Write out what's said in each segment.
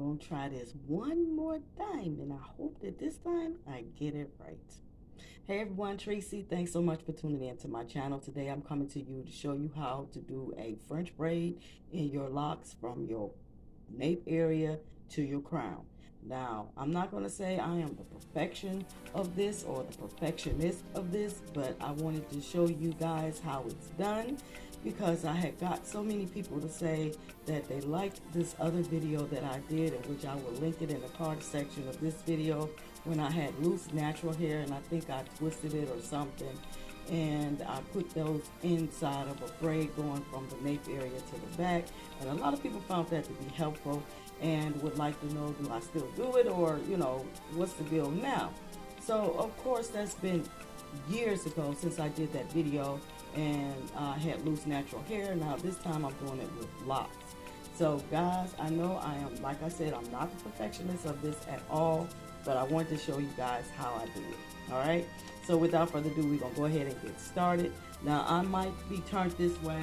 going to try this one more time, and I hope that this time I get it right. Hey everyone, Tracy, thanks so much for tuning in to my channel. Today I'm coming to you to show you how to do a French braid in your locks from your nape area to your crown. Now, I'm not going to say I am the perfection of this or the perfectionist of this, but I wanted to show you guys how it's done because I had got so many people to say that they liked this other video that I did, in which I will link it in the card section of this video, when I had loose natural hair and I think I twisted it or something, and I put those inside of a braid going from the nape area to the back. And a lot of people found that to be helpful and would like to know, do I still do it, or what's the deal now? So of course that's been years ago since I did that video, and I had loose natural hair. Now this time I'm doing it with locks. So guys, I know I am, like I said, I'm not the perfectionist of this at all, but I wanted to show you guys how I do it. All right, so without further ado, we're gonna go ahead and get started. Now I might be turned this way,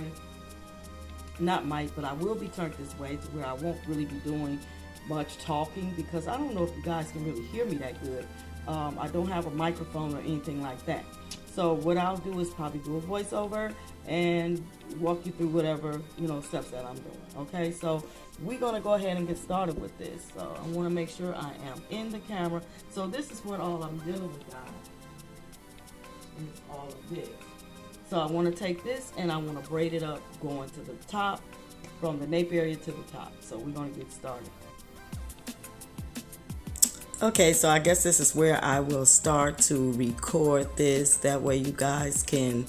not might, but I will be turned this way to where I won't really be doing much talking, because I don't know if you guys can really hear me that good. I don't have a microphone or anything like that. So what I'll do is probably do a voiceover and walk you through whatever steps that I'm doing. Okay, so we're gonna go ahead and get started with this. So I want to make sure I am in the camera. So this is what all I'm dealing with, guys. Is all of this. So I want to take this and I want to braid it up going to the top, from the nape area to the top. So we're gonna get started. Okay, so I guess this is where I will start to record this. That way you guys can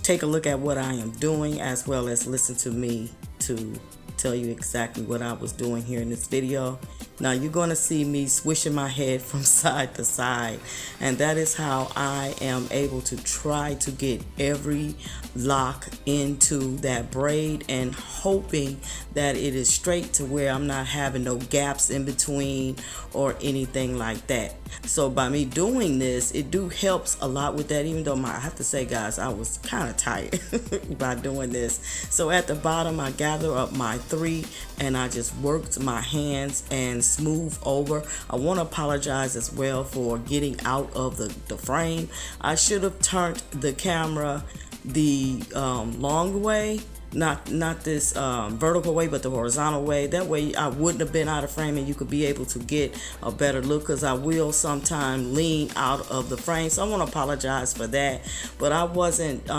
take a look at what I am doing, as well as listen to me to tell you exactly what I was doing here in this video. Now you're going to see me swishing my head from side to side, and that is how I am able to try to get every lock into that braid, and hoping that it is straight to where I'm not having no gaps in between or anything like that. So by me doing this, it helps a lot with that, even though I have to say, guys, I was kind of tired by doing this. So at the bottom, I gather up my 3 and I just worked my hands and smooth over. I want to apologize as well for getting out of the frame. I should have turned the camera the long way, not this vertical way, but the horizontal way. That way I wouldn't have been out of frame and you could be able to get a better look, because I will sometimes lean out of the frame. So I want to apologize for that, but I wasn't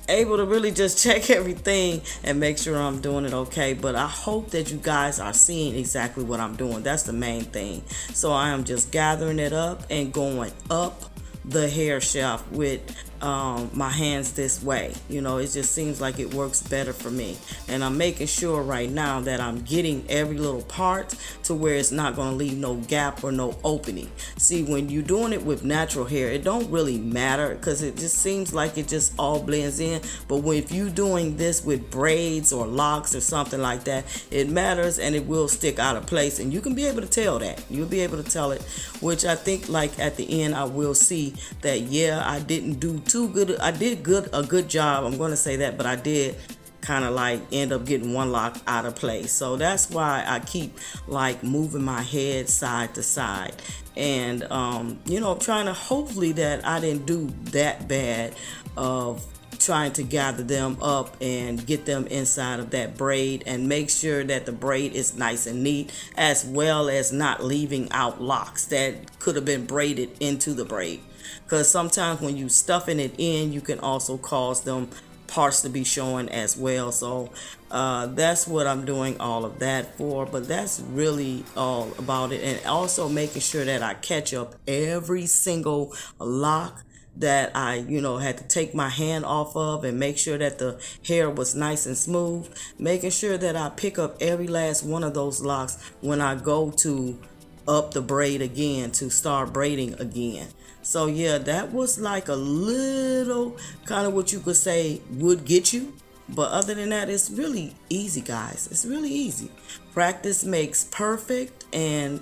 able to really just check everything and make sure I'm doing it okay. But I hope that you guys are seeing exactly what I'm doing. That's the main thing. So I am just gathering it up and going up the hair shaft with my hands this way. It just seems like it works better for me, and I'm making sure right now that I'm getting every little part to where it's not going to leave no gap or no opening. See, when you're doing it with natural hair, it don't really matter, because it just seems like it just all blends in. But if you're doing this with braids or locks or something like that, it matters, and it will stick out of place, and you can be able to tell that. You'll be able to tell it, which I think, like, at the end I will see that, yeah, I didn't do too good. I did a good job, I'm going to say that, but I did kind of like end up getting one lock out of place. So that's why I keep like moving my head side to side, and trying to, hopefully that I didn't do that bad of trying to gather them up and get them inside of that braid, and make sure that the braid is nice and neat, as well as not leaving out locks that could have been braided into the braid, because sometimes when you stuffing it in, you can also cause them parts to be showing as well. So that's what I'm doing all of that for. But that's really all about it, and also making sure that I catch up every single lock that I had to take my hand off of, and make sure that the hair was nice and smooth, making sure that I pick up every last one of those locks when I go to up the braid again, to start braiding again. So yeah, that was like a little kind of what you could say would get you. But other than that, it's really easy, guys. It's really easy. Practice makes perfect, and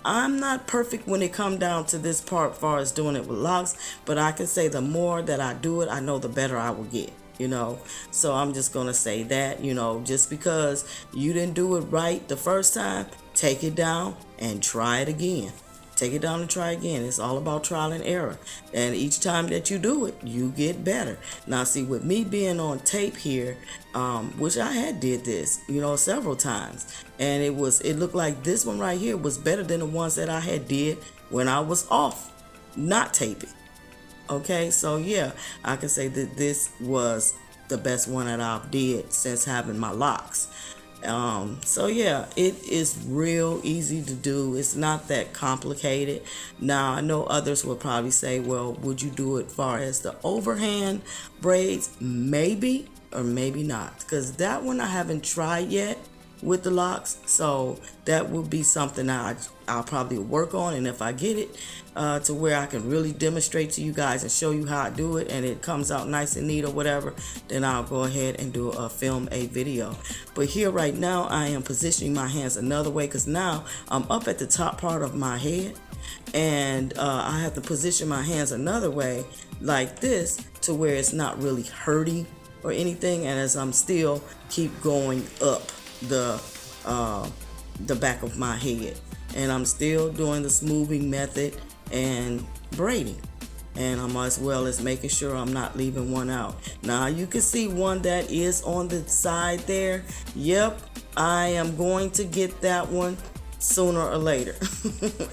I'm not perfect when it comes down to this part as far as doing it with locks, but I can say the more that I do it, I know the better I will get. you know. So I'm just gonna say that, you know, just because you didn't do it right the first time, take it down and try it again. Take it down and try again. It's all about trial and error. And each time that you do it, you get better. Now, see, with me being on tape here, which I had did this, you know, several times, and it looked like this one right here was better than the ones that I had did when I was off, not taping. Okay, so yeah, I can say that this was the best one that I've did since having my locks. So yeah, it is real easy to do. It's not that complicated. Now, I know others will probably say, well, would you do it far as the overhand braids? Maybe or maybe not, because that one I haven't tried yet with the locks. So that will be something that I'll probably work on, and if I get it to where I can really demonstrate to you guys and show you how I do it, and it comes out nice and neat or whatever, then I'll go ahead and film a video. But here right now, I am positioning my hands another way, because now I'm up at the top part of my head, and I have to position my hands another way like this to where it's not really hurting or anything, and as I'm still keep going up the back of my head, and I'm still doing the smoothing method and braiding, and I'm as well as making sure I'm not leaving one out. Now you can see one that is on the side there. Yep, I am going to get that one sooner or later.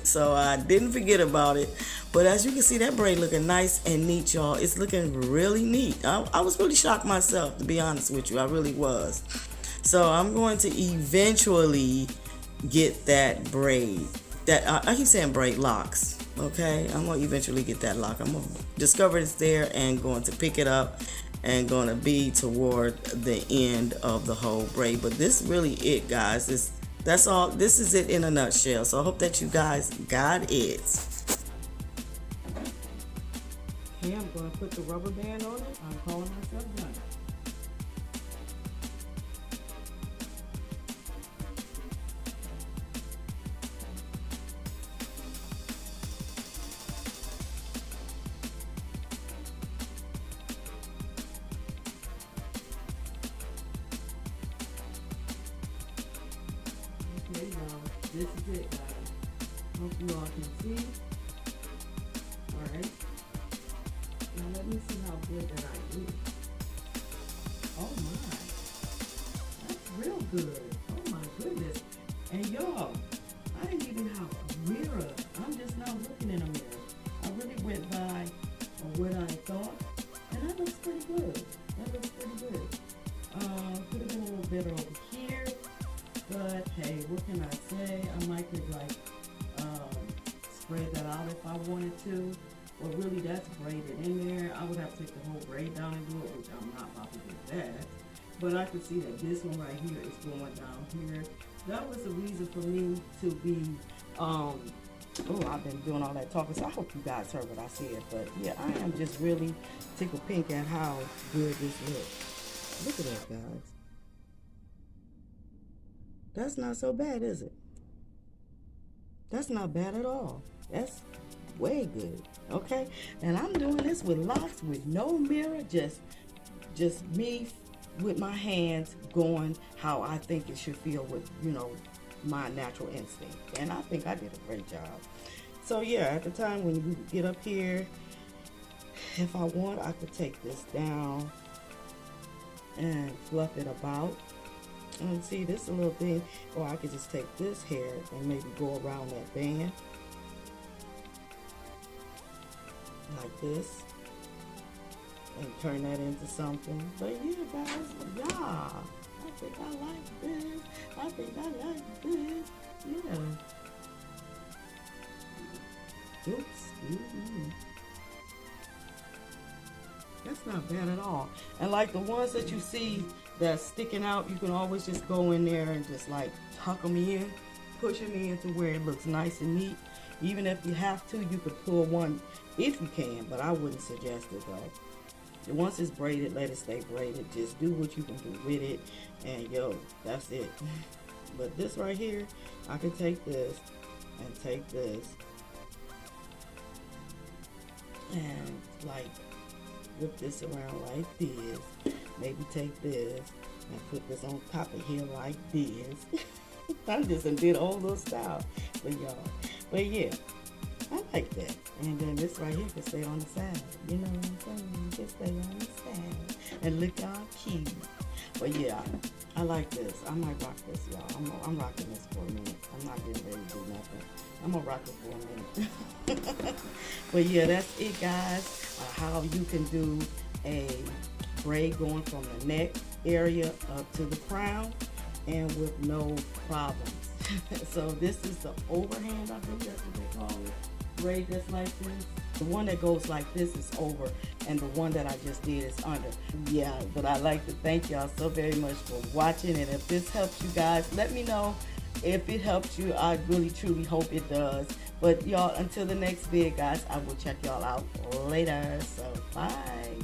So I didn't forget about it. But as you can see, that braid looking nice and neat, y'all. It's looking really neat. I was really shocked myself, to be honest with you. I really was. So I'm going to eventually get that braid. I keep saying braid locks. Okay, I'm going to eventually get that lock. I'm going to discover it's there and going to pick it up and going to be toward the end of the whole braid. But this really it, guys. That's all. This is it in a nutshell. So I hope that you guys got it. Okay, I'm going to put the rubber band on it. I'm calling myself done. Okay, now this is it, guys. Hope you all can see. Alright. Now let me see how good that I do. Oh my. That's real good. Oh my goodness. And y'all, I didn't even have a mirror. I'm just now looking in a mirror. I really went by what I thought. And that looks pretty good. That looks pretty good. Could have been a little better over here. But hey, what can I say? I might could like spread that out if I wanted to. Well, really, that's braided in there. I would have to take the whole braid down and do it, which I'm not about to do that. But I can see that this one right here is going down here. That was the reason for me to be, oh, I've been doing all that talking, so I hope you guys heard what I said. But yeah, I am just really tickled pink at how good this looks. Look at that, guys. That's not so bad, is it? That's not bad at all. That's way good. Okay, and I'm doing this with locks, with no mirror, just me with my hands going how I think it should feel with, you know, my natural instinct. And I think I did a great job. So yeah, at the time when you get up here, if I want, I could take this down and fluff it about. And see, this is a little thing, or I could just take this hair and maybe go around that band like this and turn that into something. But yeah, guys, yeah, I think I like this. I think I like this. Yeah. Oops, excuse me. That's not bad at all. And like the ones that you see that's sticking out, you can always just go in there and just like tuck them in, push them in to where it looks nice and neat. Even if you have to, you could pull one if you can, but I wouldn't suggest it though. Once it's braided, let it stay braided. Just do what you can do with it, and yo, that's it. But this right here, I can take this and take this and like whip this around like this. maybe take this and put this on top of here like this. I just did a whole little style for y'all. But yeah, I like that. And then this right here can stay on the side. You know what I'm saying? Just stay on the side. And look all cute. But yeah, I like this. I might rock this, y'all. I'm rocking this for a minute. I'm not getting ready to do nothing. I'm gonna rock it for a minute. But yeah, that's it, guys. How you can do a braid going from the neck area up to the crown and with no problems. So this is the overhand, I think that's what they call it. Braid that's like this. The one that goes like this is over, and the one that I just did is under. Yeah, but I'd like to thank y'all so very much for watching, and if this helps you guys, let me know. If it helps you, I really truly hope it does. But y'all, until the next vid, guys, I will check y'all out later. So bye.